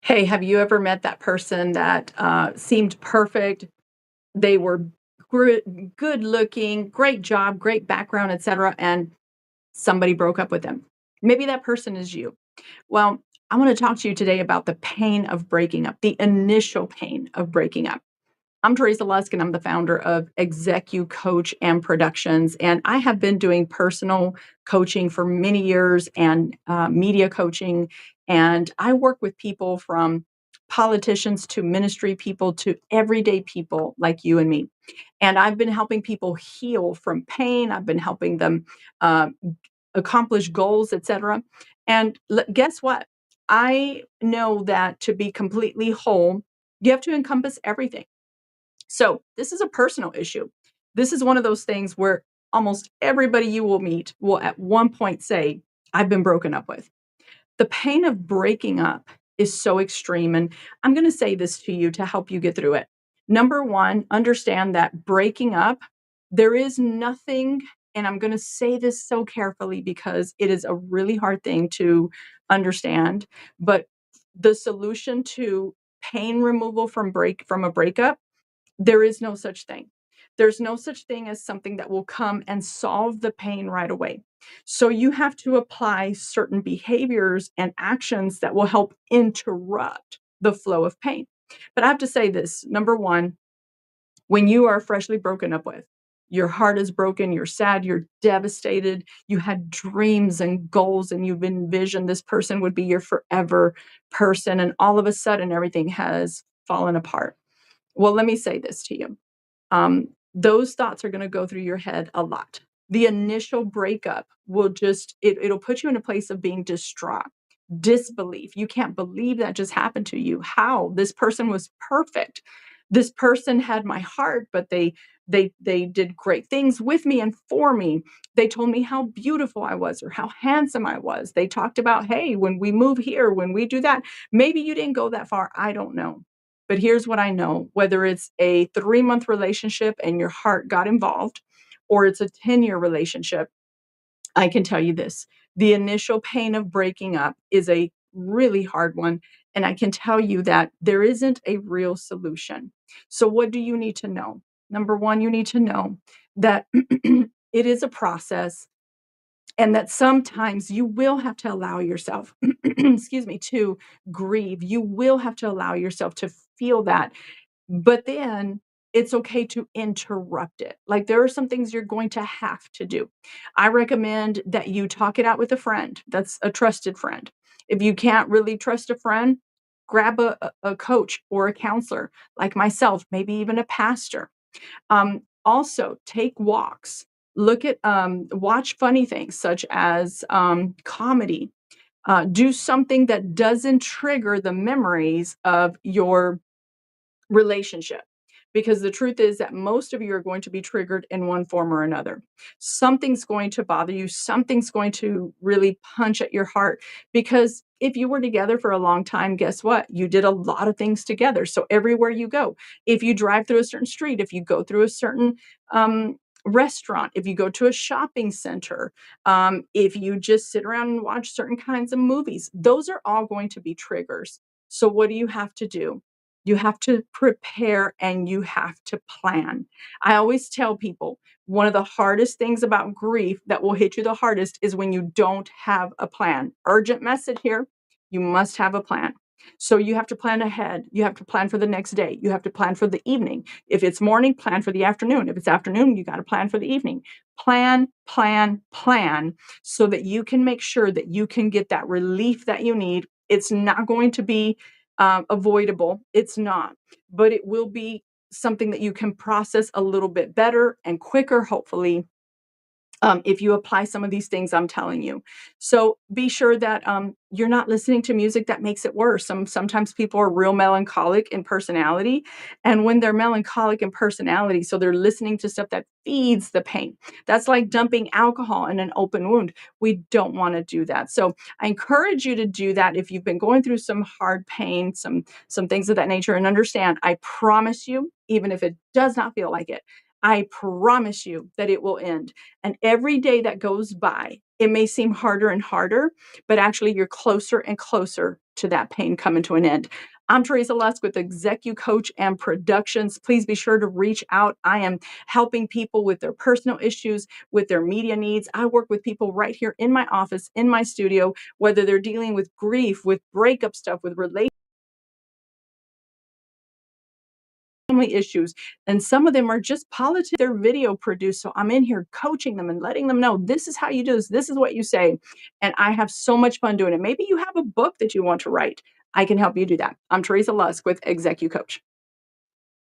Hey, have you ever met that person that seemed perfect? They were gr- good looking, great job, great background, etc., and somebody broke up with them. Maybe that person is you. Well, I want to talk to you today about the pain of breaking up, the initial pain of breaking up. I'm Teresa Lusk, and I'm the founder of Execu Coach and Productions. And I have been doing personal coaching for many years and media coaching. And I work with people from politicians to ministry people to everyday people like you and me. And I've been helping people heal from pain. I've been helping them uh, accomplish goals, etc. And guess what? I know that to be completely whole, you have to encompass everything. So this is a personal issue. This is one of those things where almost everybody you will meet will at one point say, I've been broken up with. The pain of breaking up is so extreme. And I'm going to say this to you to help you get through it. Number one, understand that breaking up, there is nothing, and I'm going to say this so carefully because it is a really hard thing to understand, but the solution to pain removal from a breakup, there is no such thing. There's no such thing as something that will come and solve the pain right away. So you have to apply certain behaviors and actions that will help interrupt the flow of pain. But I have to say this. Number one, when you are freshly broken up with, your heart is broken, you're sad, you're devastated, you had dreams and goals, and you've envisioned this person would be your forever person, and all of a sudden everything has fallen apart. Well, let me say this to you. Those thoughts are going to go through your head a lot. The initial breakup will it'll put you in a place of being distraught, disbelief. You can't believe that just happened to you. How? This person was perfect. This person had my heart, but they did great things with me and for me. They told me how beautiful I was or how handsome I was. They talked about, hey, when we move here, when we do that, maybe you didn't go that far. I don't know. But here's what I know, whether it's a 3-month relationship and your heart got involved, or it's a 10-year relationship, I can tell you this. The initial pain of breaking up is a really hard one. And I can tell you that there isn't a real solution. So, what do you need to know? Number one, you need to know that it is a process and that sometimes you will have to allow yourself, excuse me, to grieve. You will have to allow yourself to feel that, but then it's okay to interrupt it. Like there are some things you're going to have to do. I recommend that you talk it out with a friend that's a trusted friend. If you can't really trust a friend, grab a coach or a counselor like myself, maybe even a pastor. Also, take walks. Watch funny things such as comedy. Do something that doesn't trigger the memories of your relationship. Because the truth is that most of you are going to be triggered in one form or another. Something's going to bother you. Something's going to really punch at your heart. Because if you were together for a long time, guess what? You did a lot of things together. So everywhere you go, if you drive through a certain street, if you go through a certain restaurant, if you go to a shopping center, if you just sit around and watch certain kinds of movies, those are all going to be triggers. So what do you have to do? You have to prepare and you have to plan. I always tell people one of the hardest things about grief that will hit you the hardest is when you don't have a plan. Urgent message here. You must have a plan. So you have to plan ahead. You have to plan for the next day. You have to plan for the evening. If it's morning, plan for the afternoon. If it's afternoon, you got to plan for the evening. Plan, plan, plan so that you can make sure that you can get that relief that you need. It's not going to be avoidable. It's not, but it will be something that you can process a little bit better and quicker, hopefully, if you apply some of these things I'm telling you. So be sure that you're not listening to music that makes it worse. Sometimes people are real melancholic in personality, and when they're melancholic in personality, so they're listening to stuff that feeds the pain. That's like dumping alcohol in an open wound. We don't want to do that. So I encourage you to do that if you've been going through some hard pain, some things of that nature, and understand. I promise you, even if it does not feel like it. I promise you that it will end. And every day that goes by, it may seem harder and harder, but actually you're closer and closer to that pain coming to an end. I'm Teresa Lusk with Execu Coach and Productions. Please be sure to reach out. I am helping people with their personal issues, with their media needs. I work with people right here in my office, in my studio, whether they're dealing with grief, with breakup stuff, with relationships, family issues, and some of them are just politics. They're video produced, so I'm in here coaching them and letting them know this is how you do this is what you say, and I have so much fun doing it. Maybe you have a book that you want to write. I can help you do that. I'm Teresa Lusk with Execu Coach.